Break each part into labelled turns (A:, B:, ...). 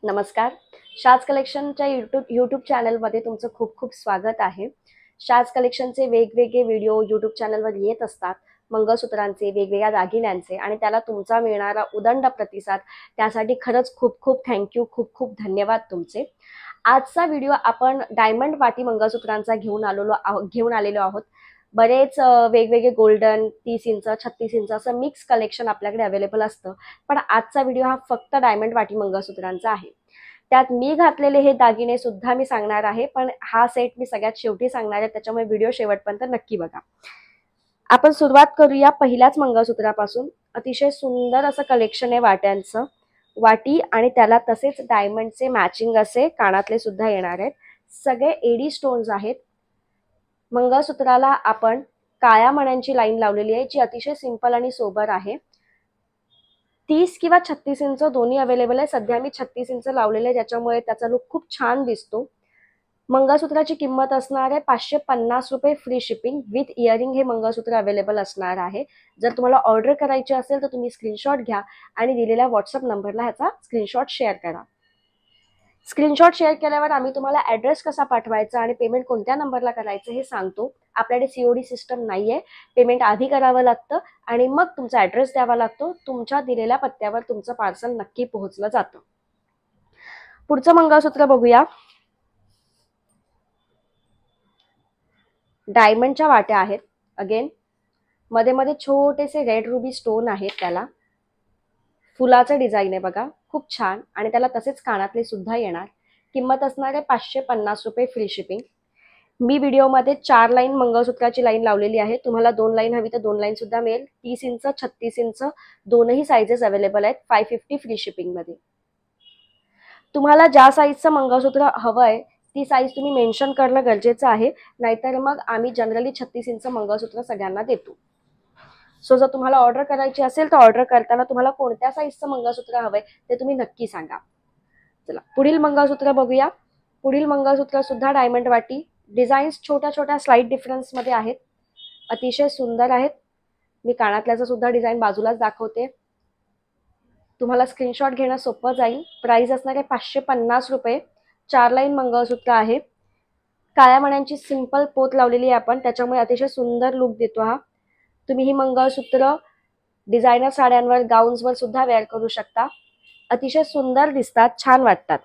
A: नमस्कार. शाज कलेक्शनच्या यूट्यूब चॅनलमध्ये तुमचं खूप खूप स्वागत आहे. शाज कलेक्शनचे वेगवेगळे व्हिडिओ यूट्यूब चॅनलवर येत असतात. मंगळसूत्रांचे, वेगवेगळ्या दागिन्यांचे आणि त्याला तुमचा मिळणारा उदंड प्रतिसाद त्यासाठी खरंच खूप खूप थँक्यू, खूप खूप धन्यवाद तुमचे. आजचा व्हिडिओ आपण डायमंड वाटी मंगळसूत्रांचा घेऊन आलेलो आहोत. बरेच वेगवेगळे गोल्डन 30 इंच 36 इंच असं मिक्स कलेक्शन आपल्याकडे अवेलेबल असतं. पण आजचा व्हिडिओ हा फक्त डायमंड वाटी मंगळसूत्रांचा आहे. त्यात मी घातलेले हे दागिने सुद्धा मी सांगणार आहे, पण हा सेट मी सगळ्यात शेवटी सांगणार आहे, त्याच्यामुळे व्हिडिओ शेवटपर्यंत नक्की बघा. आपण सुरुवात करूया पहिल्याच मंगळसूत्रापासून. अतिशय सुंदर असं कलेक्शन आहे वाट्यांचं. वाटी आणि त्याला तसेच डायमंडचे मॅचिंग असे कानातले सुद्धा येणार आहेत. सगळे एडी स्टोन्स आहेत. मंगळसूत्राला आपण काळ्या मण्यांची लाईन लावलेली आहे, जी अतिशय सिंपल आणि सोबर आहे. 30 किंवा 36 इंच दोन्ही अवेलेबल आहे. सध्या मी 36 इंच लावलेले आहे, त्याच्यामुळे त्याचा लुक खूप छान दिसतो. मंगळसूत्राची किंमत असणार आहे 550 रुपये फ्री शिपिंग विथ इयरिंग हे मंगळसूत्र अवेलेबल असणार आहे. जर तुम्हाला ऑर्डर करायची असेल तर तुम्ही स्क्रीनशॉट घ्या आणि दिलेल्या व्हॉट्सअप नंबरला ह्याचा स्क्रीनशॉट शेअर करा. स्क्रीनशॉट शेअर केल्यावर आम्ही तुम्हाला ॲड्रेस कसा पाठवायचा आणि पेमेंट कोणत्या नंबरला करायचं हे सांगतो. आपल्याकडे सीओडी सिस्टम नाहीये. पेमेंट आधी करावं लागतं आणि मग तुमचा ॲड्रेस द्यावा लागतो. तुमच्या दिलेल्या पत्त्यावर तुमचं पार्सल नक्की पोहोचलं जातं. पुढचं मंगळसूत्र बघूया. डायमंडच्या वाट्या आहेत. अगेन मध्ये मध्ये छोटेसे रेड रुबी स्टोन आहेत. त्याला फुलाचं डिझाईन आहे बघा, खूप छान. आणि त्याला तसेच कानातले सुद्धा येणार. किंमत असणार आहे 550 रुपये फ्री शिपिंग. मी व्हिडिओमध्ये 4 लाईन मंगळसूत्राची लाईन लावलेली आहे. तुम्हाला 2 लाईन हवी तर 2 लाईन सुद्धा मिळेल. 30 इंच 36 इंच दोनही साईजेस अवेलेबल आहेत. 550 फ्री शिपिंग मध्ये. तुम्हाला ज्या साईजचं मंगळसूत्र हवं आहे ती साईज तुम्ही मेन्शन करणं गरजेचं आहे, नाहीतर मग आम्ही जनरली 36 इंच मंगळसूत्र सगळ्यांना देतो. सो जर तुम्हाला ऑर्डर करायची असेल तर ऑर्डर करताना तुम्हाला कोणत्या साईजचं मंगळसूत्र हवंय ते तुम्ही नक्की सांगा. चला पुढील मंगळसूत्र बघूया. पुढील मंगळसूत्र सुद्धा डायमंड वाटी. डिझाईन्स छोट्या छोट्या स्लाइट डिफरन्स मध्ये आहेत. अतिशय सुंदर आहेत. मी कानातल्याचं सुद्धा डिझाईन बाजूलाच दाखवते. तुम्हाला स्क्रीनशॉट घेणं सोपं जाईल. प्राइस असणार आहे 550 रुपये. 4 लाईन मंगळसूत्र आहे. काळ्या मण्यांची सिंपल पोत लावलेली आहे आपण, त्याच्यामुळे अतिशय सुंदर लुक देतो हा. तुम्ही ही मंगळसूत्र डिझायनर साड्यांवर, गाऊन्सवर सुद्धा वेअर करू शकता. अतिशय सुंदर दिसतात, छान वाटतात.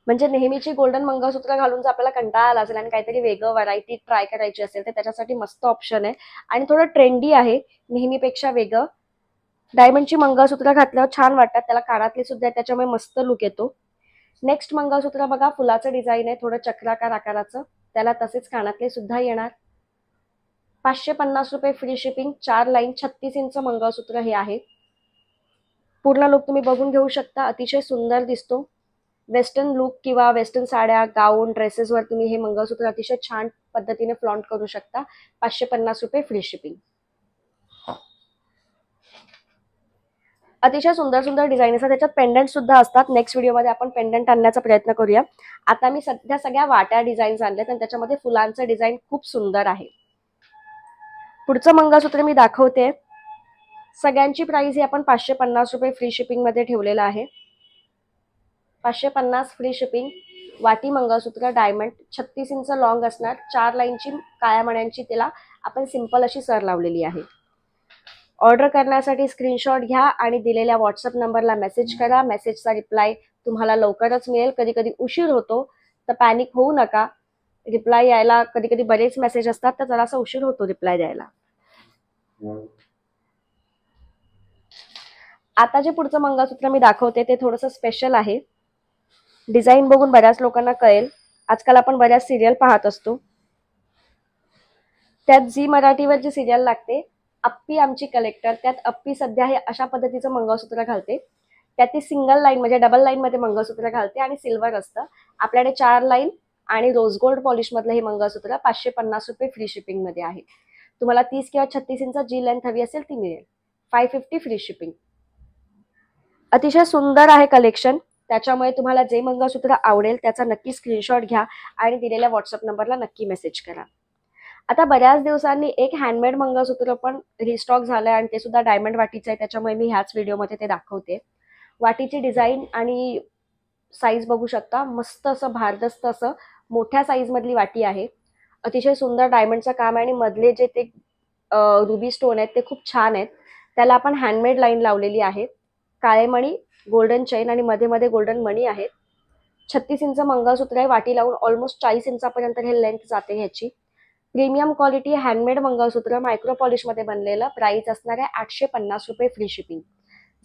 A: म्हणजे नेहमीची गोल्डन मंगळसूत्र घालून जर आपल्याला कंटाळा आला असेल आणि काहीतरी वेगळं व्हरायटी ट्राय करायची असेल तर त्याच्यासाठी मस्त ऑप्शन आहे. आणि थोडं ट्रेंडी आहे, नेहमीपेक्षा वेगळं. डायमंडची मंगळसूत्र घातल्यावर छान वाटतात. त्याला कानातले सुद्धा आहे, त्याच्यामुळे मस्त लुक येतो. नेक्स्ट मंगळसूत्र बघा, फुलाचं डिझाईन आहे, थोडं चक्राकार आकाराचं. त्याला तसेच कानातले सुद्धा येणार. 550 रुपये फ्री शिपिंग. 4 लाईन 36 इंच मंगळसूत्र हे आहे. पूर्ण लुक तुम्ही बघून घेऊ शकता. अतिशय सुंदर दिसतो. वेस्टर्न लुक किंवा वेस्टर्न साड्या, गाऊन, ड्रेसेसवर तुम्ही हे मंगळसूत्र अतिशय छान पद्धतीने फ्लॉन्ट करू शकता. 550 रुपये फ्री शिपिंग. अतिशय सुंदर सुंदर डिझाईन असतात. त्याच्यात पेंडंट सुद्धा असतात. नेक्स्ट व्हिडिओमध्ये आपण पेंडंट आणण्याचा प्रयत्न करूया. आता मी सध्या सगळ्या वाट्या डिझाईन्स आणल्यात आणि त्याच्यामध्ये फुलांचं डिझाईन खूप सुंदर आहे. पुढचं मंगळसूत्र मी दाखवते. सगळ्यांची प्राइस ही आपण 550 रुपये फ्री शिपिंग मध्ये ठेवलेलं आहे. 550 फ्री शिपिंग. वाटी मंगळसूत्र डायमंड 36 इंच लॉंग असणार. 4 लाईनची काळ्या मण्यांची त्याला आपण सिंपल अशी सर लावलेली आहे. ऑर्डर करण्यासाठी स्क्रीनशॉट घ्या आणि दिलेल्या व्हॉट्सअप नंबरला मेसेज करा. मेसेजचा रिप्लाय तुम्हाला लवकरच मिळेल. कधी कधी उशीर होतो तर पॅनिक होऊ नका. रिप्लाय यायला कधी कधी बरेच मेसेज असतात तर जरासा उशीर होतो रिप्लाय द्यायला. आता जे पुढचं मंगळसूत्र मी दाखवते ते थोडंसं स्पेशल आहे. डिझाईन बघून बऱ्याच लोकांना कळेल. आजकाल आपण बऱ्याच सिरियल पाहत असतो. त्यात झी मराठीवर जी सिरियल लागते अप्पी आमची कलेक्टर, त्यात अप्पी सध्या हे अशा पद्धतीचं मंगळसूत्र घालते. त्यात ती सिंगल लाईन म्हणजे डबल लाईन मध्ये मंगळसूत्र घालते आणि सिल्वर असतं. आपल्याकडे 4 लाईन आणि रोज गोल्ड पॉलिश मधलं हे मंगळसूत्र 550 रुपये फ्री शिपिंग मध्ये आहे. तुम्हाला 30 किंवा 36 इंच जी लेंथ हवी असेल ती मिळेल. 550 फ्री शिपिंग. अतिशय सुंदर आहे कलेक्शन. त्याच्यामुळे तुम्हाला जे मंगळसूत्र आवडेल त्याचा नक्की स्क्रीनशॉट घ्या आणि दिलेल्या व्हॉट्सअप नंबरला नक्की मेसेज करा. आता बऱ्याच दिवसांनी एक हँडमेड मंगळसूत्र पण रिस्टॉक झालंय आणि ते सुद्धा डायमंड वाटीचं आहे, त्याच्यामुळे मी ह्याच व्हिडिओमध्ये ते दाखवते. वाटीची डिझाईन आणि साईज बघू शकता, मस्त असं भारदस्त असं मोठ्या साईज मधली वाटी आहे. अतिशय सुंदर डायमंडचं काम आहे आणि मधले जे ते रुबी स्टोन आहेत ते खूप छान आहेत. त्याला आपण हँडमेड लाईन लावलेली आहे. काळे मणी, गोल्डन चेन आणि मध्ये मध्ये गोल्डन मणी आहेत. 36 इंच मंगळसूत्र आहे. वाटी लावून ऑलमोस्ट 40 इंचापर्यंत हे लेंथ जाते ह्याची. प्रीमियम क्वालिटी हँडमेड मंगळसूत्र मायक्रो पॉलिश मध्ये बनलेलं. प्राइस असणार आहे 850 रुपये फ्री शिपिंग.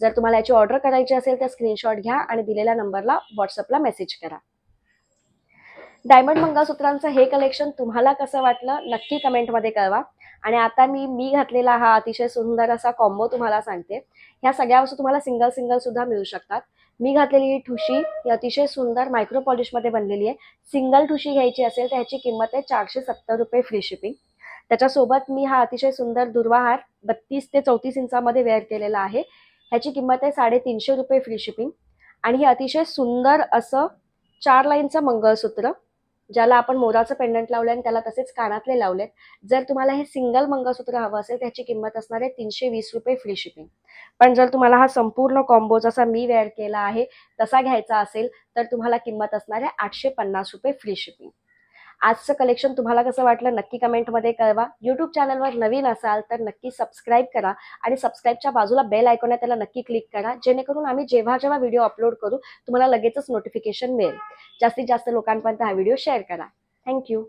A: जर तुम्हाला याची ऑर्डर करायची असेल तर स्क्रीनशॉट घ्या आणि दिलेल्या नंबरला व्हॉट्सअपला मेसेज करा. डायमंड मंगळसूत्रांचं हे कलेक्शन तुम्हाला कसं वाटलं नक्की कमेंटमध्ये कळवा. आणि आता मी घातलेला हा अतिशय सुंदर असा कॉम्बो तुम्हाला सांगते. ह्या सगळ्या वस्तू तुम्हाला सिंगल सिंगल सुद्धा मिळू शकतात. मी घातलेली ही ठुशी ही अतिशय सुंदर मायक्रो पॉलिश मध्ये बनलेली आहे. सिंगल ठुशी घ्यायची असेल तर ह्याची किंमत आहे 470 रुपये फ्री शिपिंग. त्याच्यासोबत मी हा अतिशय सुंदर दुर्वा हार 32 ते 34 इंचामध्ये वेअर केलेला आहे. ह्याची किंमत आहे 350 रुपये फ्री शिपिंग. आणि हे अतिशय सुंदर असं 4 लाईनचं मंगळसूत्र ज्याला आपण मोराचं पेंडंट लावलंय आणि त्याला तसेच कानातले लावलेत. जर तुम्हाला हे सिंगल मंगळसूत्र हवं असेल त्याची किंमत असणार आहे 320 रुपये फ्री शिपिंग. पण जर तुम्हाला हा संपूर्ण कॉम्बो जसा मी वेअर केला आहे तसा घ्यायचा असेल तर तुम्हाला किंमत असणार आहे 850 रुपये फ्री शिपिंग. आजचं कलेक्शन तुम्हाला कसं वाटलं नक्की कमेंटमध्ये कळवा. युट्यूब चॅनलवर नवीन असाल तर नक्की सबस्क्राईब करा आणि सबस्क्राईबच्या बाजूला बेल आयकॉन आहे त्याला नक्की क्लिक करा, जेणेकरून आम्ही जेव्हा जेव्हा व्हिडिओ अपलोड करू तुम्हाला लगेचच नोटिफिकेशन मिळेल. जास्तीत जास्त लोकांपर्यंत हा व्हिडिओ शेअर करा. थँक्यू.